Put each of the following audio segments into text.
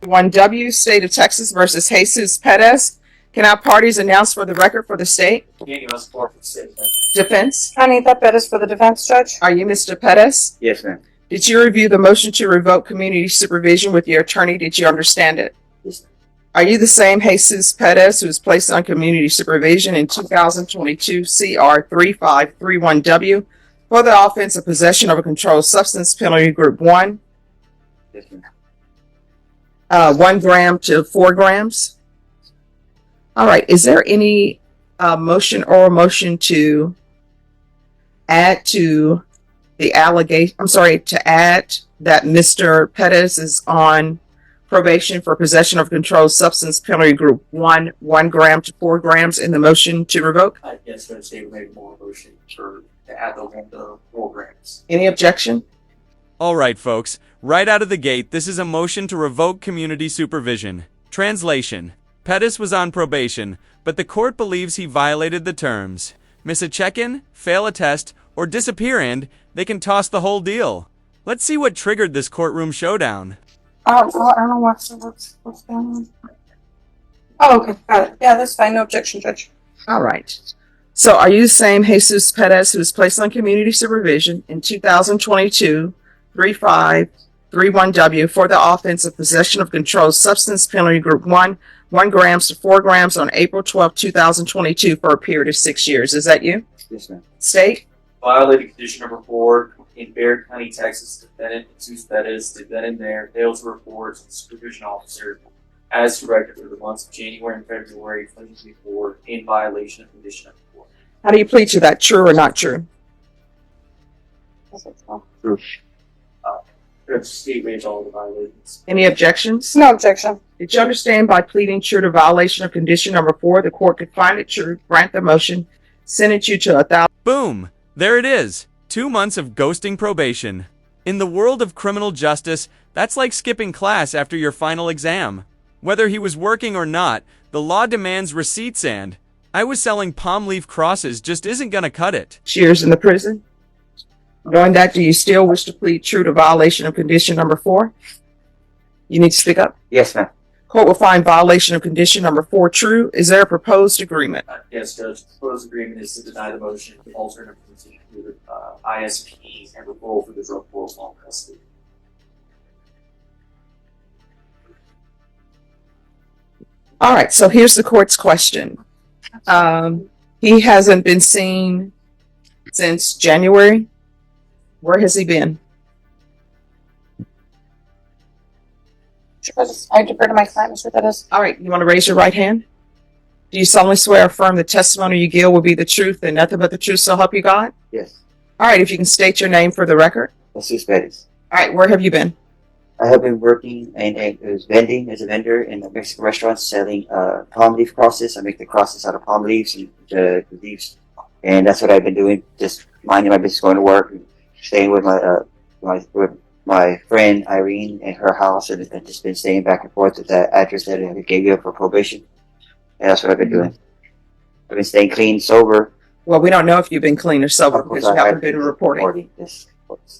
1W, State of Texas versus Jesus Perez. Can our parties announce for the record for the state? Defense. Anita Perez for the defense, Judge. Are you Mr. Perez? Yes, ma'am. Did you review the motion to revoke community supervision with your attorney? Did you understand it? Yes, ma'am. Are you the same Jesus Perez who was placed on community supervision in 2022 CR 3531W for the offense of possession of a controlled substance, penalty group 1, Yes, ma'am. 1 gram to 4 grams? All right. Is there any motion or motion to add to the allegation? I'm sorry, to add that Mr. Perez is on probation for possession of controlled substance, penalty group 1, 1 gram to 4 grams in the motion to revoke? Yes, Judge, they would make more motion to add the 1 to 4 grams. Any objection? All right, folks. Right out of the gate, this is a motion to revoke community supervision. Translation: Pettis was on probation, but the court believes he violated the terms. Miss a check-in, fail a test, or disappear, and they can toss the whole deal. Let's see what triggered this courtroom showdown. I don't know what's going on. Oh, okay, got it. Yeah, that's fine. No objection, Judge. All right. So are you the same Jesus Perez who was placed on community supervision in 2022 3531W for the offense of possession of controlled substance, penalty group 1, 1 grams to 4 grams on April 12, 2022 for a period of 6 years? Is that you? Yes, ma'am. State? Violated condition number 4 in Baird County, Texas. Defendant Jesus Perez, defendant there, failed to report to the supervision officer as directed for the months of January and February 2024 in violation of condition number 4. How do you plead to that? True or not true? True. Judge, state raised all the violations. Any objections? No objection. Did you understand by pleading true to violation of condition number 4, the court could find it true, grant the motion, sentence you to 1,000? Boom! There it is. 2 months of ghosting probation. In the world of criminal justice, that's like skipping class after your final exam. Whether he was working or not, the law demands receipts, and I was selling palm leaf crosses just isn't gonna cut it. Years in the prison? Knowing that, do you still wish to plead true to violation of condition number 4? You need to speak up. Yes, ma'am. Court will find violation of condition number 4 true. Is there a proposed agreement? Yes, Judge, the proposed agreement is to deny the motion with alternate proceeding through ISP and referral for the drug court long custody. All right, so here's the court's question. He hasn't been seen since January. Where has he been? I defer to my client, Mr. Perez. All right, you want to raise your right hand? Do you solemnly swear or affirm the testimony you give will be the truth and nothing but the truth, so help you God? Yes. All right, if you can state your name for the record. Jesus Perez. All right, where have you been? I have been working vending as a vendor in a Mexican restaurant selling palm leaf crosses. I make the crosses out of palm leaves and the leaves, and that's what I've been doing. Just minding my business, going to work, and staying with my friend Irene in her house, and I've just been staying back and forth at that address that I gave you for probation. And that's what I've been doing. I've been staying clean, sober. Well, we don't know if you've been clean or sober because you haven't been reporting. This.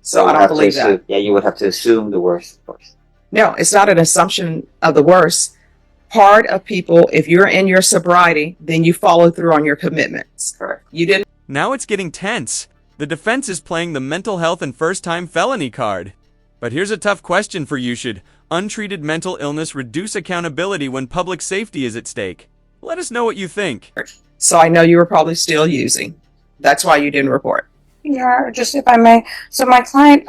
So I don't believe that. Yeah, you would have to assume the worst, of course. No, it's not an assumption of the worst. Part of people, if you're in your sobriety, then you follow through on your commitments. Correct. You didn't. Now it's getting tense. The defense is playing the mental health and first-time felony card. But here's a tough question for you. Should untreated mental illness reduce accountability when public safety is at stake? Let us know what you think. So I know you were probably still using. That's why you didn't report. Yeah, just if I may. So my client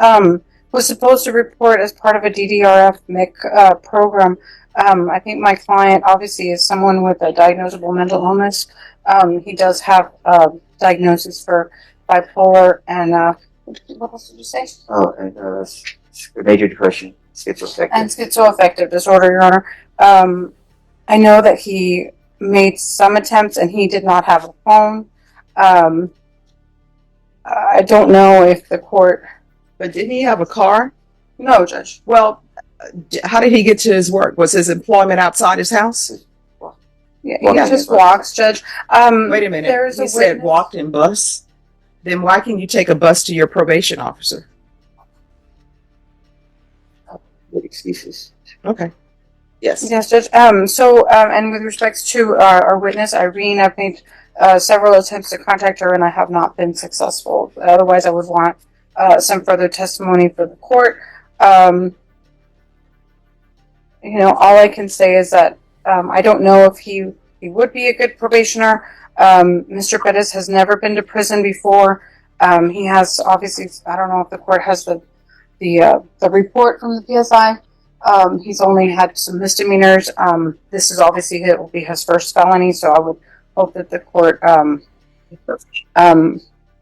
was supposed to report as part of a DDRF MIC program. I think my client obviously is someone with a diagnosable mental illness. He does have diagnosis for bipolar and what else did you say? Oh, and major depression, schizoaffective. And schizoaffective disorder, Your Honor. I know that he made some attempts and he did not have a phone. I don't know if the court... But didn't he have a car? No, Judge. Well, how did he get to his work? Was his employment outside his house? Yeah, he just walks, Judge. Wait a minute. There's you said walked in bus? Then why can you take a bus to your probation officer? Good excuses. Okay. Yes. Yes, Judge. And with respects to our witness, Irene, I've made several attempts to contact her and I have not been successful. Otherwise, I would want some further testimony for the court. All I can say is that I don't know if he would be a good probationer. Mr. Perez has never been to prison before. He has obviously, I don't know if the court has the report from the PSI. He's only had some misdemeanors. This is obviously, it will be his first felony, so I would hope that the court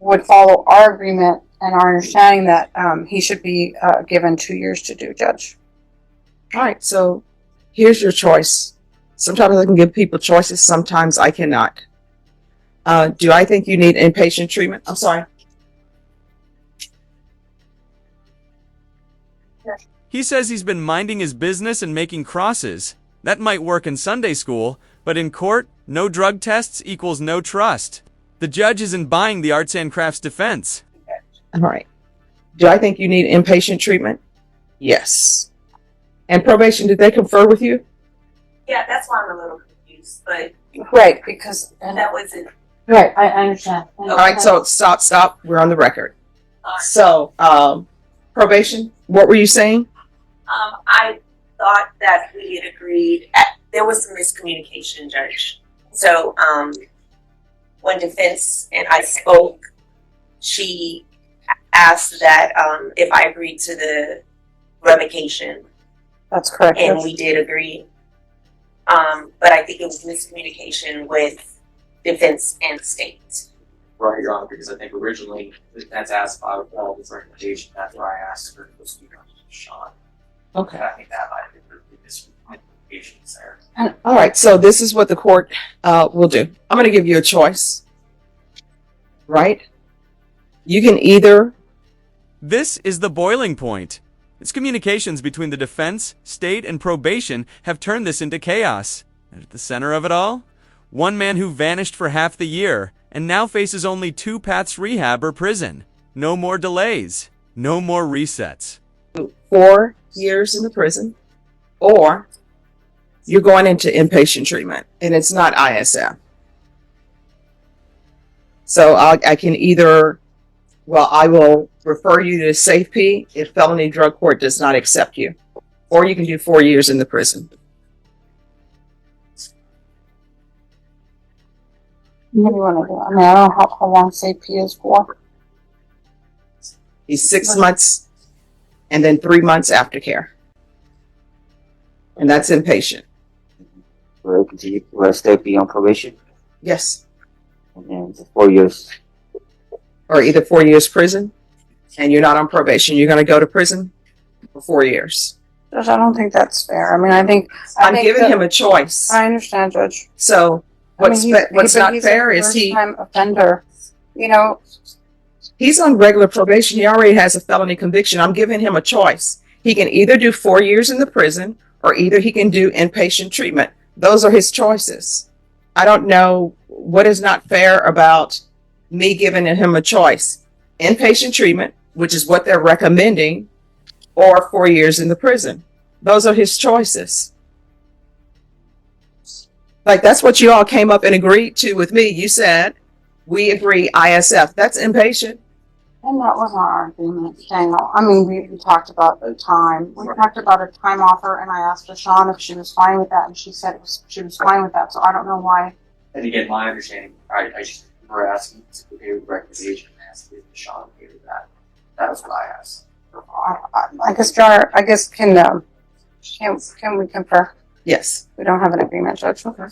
would follow our agreement and our understanding that he should be given 2 years to do, Judge. All right, so here's your choice. Sometimes I can give people choices, sometimes I cannot. Do I think you need inpatient treatment? I'm sorry. He says he's been minding his business and making crosses. That might work in Sunday school, but in court, no drug tests equals no trust. The judge isn't buying the arts and crafts defense. All right. Do I think you need inpatient treatment? Yes. And probation, did they confer with you? Yeah, that's why I'm a little confused, but Right, because that wasn't. right, I understand. All right, so stop. We're on the record. So, probation, what were you saying? I thought that we had agreed. There was some miscommunication, Judge. So, when defense and I spoke, she asked that if I agreed to the revocation, That's correct. and Judge. we did agree. But I think it was miscommunication with defense and state. Right, Your Honor, because I think originally the defense asked about this recommendation. That's why I asked her to speak on Sean. Okay. And I think that might have been the miscommunications there. All right, so this is what the court will do. I'm going to give you a choice, right? You can either... This is the boiling point. Its communications between the defense, state, and probation have turned this into chaos. And at the center of it all, one man who vanished for half the year and now faces only 2 paths: rehab or prison. No more delays. No more resets. 4 years in the prison, or you're going into inpatient treatment, and it's not ISF. So I can either, I will refer you to SafeP if felony drug court does not accept you, or you can do 4 years in the prison. What do you want to do? I mean, I don't know how long safety is for. He's 6 months, and then 3 months aftercare, and that's inpatient. Will continue, will still be on probation, Yes, and then the 4 years. or either 4 years prison, and you're not on probation. You're going to go to prison for 4 years. Judge, I don't think that's fair. I mean, I think I'm giving him a choice. I understand, Judge. So what's But not he's fair a is first-time offender. You know, he's on regular probation. He already has a felony conviction. I'm giving him a choice. He can either do 4 years in the prison, or either he can do inpatient treatment. Those are his choices. I don't know what is not fair about me giving him a choice. Inpatient treatment, which is what they're recommending, or 4 years in the prison. Those are his choices. Like, that's what you all came up and agreed to with me. You said, we agree ISF. That's inpatient. and that was not our agreement, Daniel. I mean, we talked about the time. We talked about a time offer, and I asked Deshawn if she was fine with that, and she said she was fine with that. So I don't know why. And again, my understanding, I just remember asking to pay with recommendation and asked if Sean paid with that. That was what I asked. I guess, Jar. I guess can we confer? Yes. We don't have an agreement, Judge. Okay.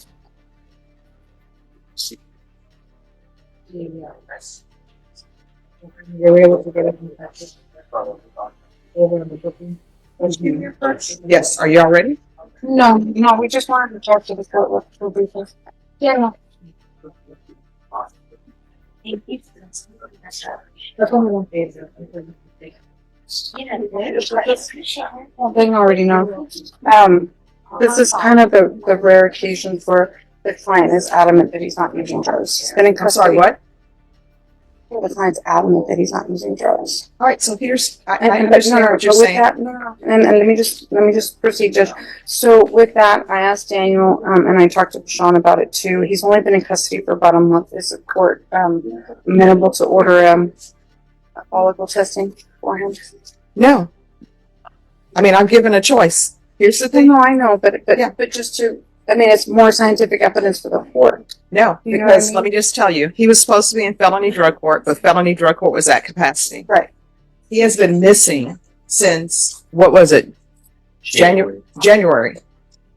Yes. Are you all ready? No, we just wanted to talk to the court real briefly. Yeah. Well, they already know. This is kind of the rare occasion where the client is adamant that he's not using drugs. He's been in I'm sorry, custody. what? The client's adamant that he's not using drugs. All right, so here's, I But understand what you're but with saying. that, and let me just proceed, Judge. So with that, I asked Daniel, and I talked to Sean about it too. He's only been in custody for about a month. Is the court amenable to order follicle testing for him? No. I mean, I'm given a choice. Here's the No, thing. I know, but Yeah. just to, I mean, it's more scientific evidence for the court. No, You know what I because mean? let me just tell you, he was supposed to be in felony drug court, but felony drug court was at capacity. Right. He has been missing since, what was it? January.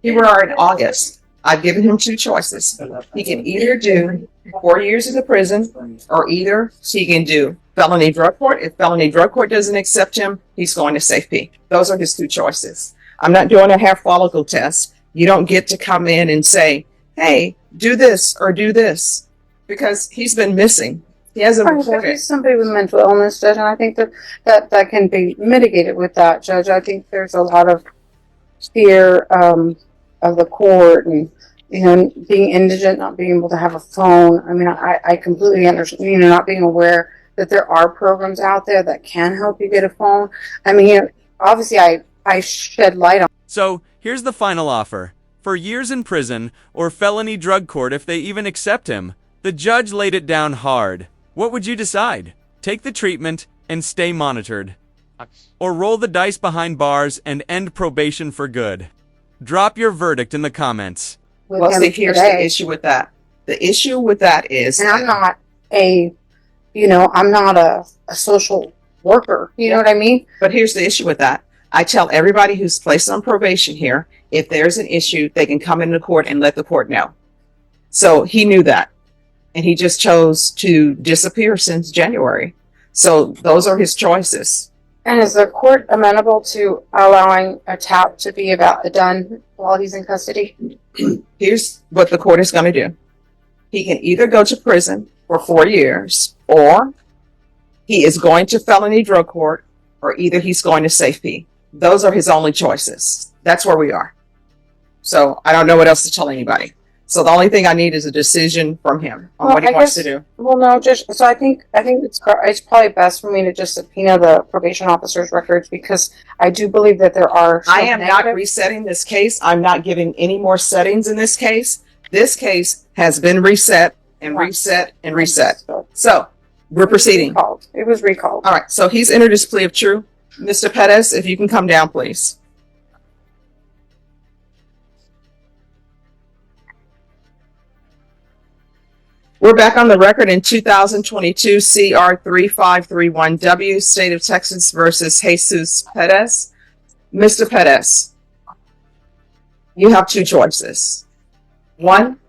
Here we are in August. I've given him two choices. He can either do 4 years in the prison, or either he can do felony drug court. If felony drug court doesn't accept him, he's going to safety. Those are his two choices. I'm not doing a hair follicle test. You don't get to come in and say, hey, do this or do this, because he's been missing. He hasn't Right, but reported. he's somebody with mental illness, Judge, and I think that can be mitigated with that, Judge. I think there's a lot of fear of the court and, you know, being indigent, not being able to have a phone. I mean, I completely understand, you know, not being aware that there are programs out there that can help you get a phone. I mean, you know, obviously I shed light on. So, here's the final offer. For years in prison, or felony drug court if they even accept him, the judge laid it down hard. What would you decide? Take the treatment and stay monitored, or roll the dice behind bars and end probation for good? Drop your verdict in the comments. with Well, him see, here's today. the issue with that. The issue with that is, And I'm not a social worker. You know what I mean? but here's the issue with that. I tell everybody who's placed on probation here, if there's an issue, they can come into court and let the court know. So he knew that. And he just chose to disappear since January. So those are his choices. And is the court amenable to allowing a tap to be done while he's in custody? Here's what the court is going to do. He can either go to prison for 4 years, or he is going to felony drug court, or either he's going to safety. Those are his only choices. That's where we are. So I don't know what else to tell anybody. So the only thing I need is a decision from him on Well, what he I wants guess- to do. Well, no, just so I think it's probably best for me to just subpoena the probation officer's records, because I do believe that there are. I am not negative- resetting this case. I'm not giving any more settings in this case. This case has been reset and reset and reset. So we're proceeding. Recalled. It was recalled. All right. So he's entered his plea of true. Mr. Pettis, if you can come down, please. We're back on the record in 2022 CR 3531W, State of Texas versus Jesus Pettis. Mr. Pettis, you have two choices. One,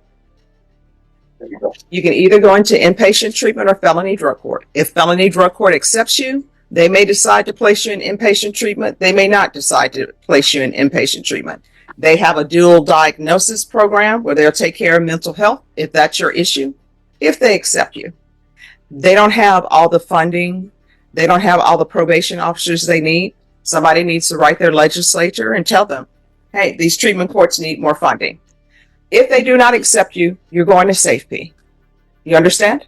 you can either go into inpatient treatment or felony drug court. If felony drug court accepts you, they may decide to place you in inpatient treatment. They may not decide to place you in inpatient treatment. They have a dual diagnosis program where they'll take care of mental health if that's your issue, if they accept you. They don't have all the funding. They don't have all the probation officers they need. Somebody needs to write their legislature and tell them, hey, these treatment courts need more funding. If they do not accept you, you're going to safety. You understand?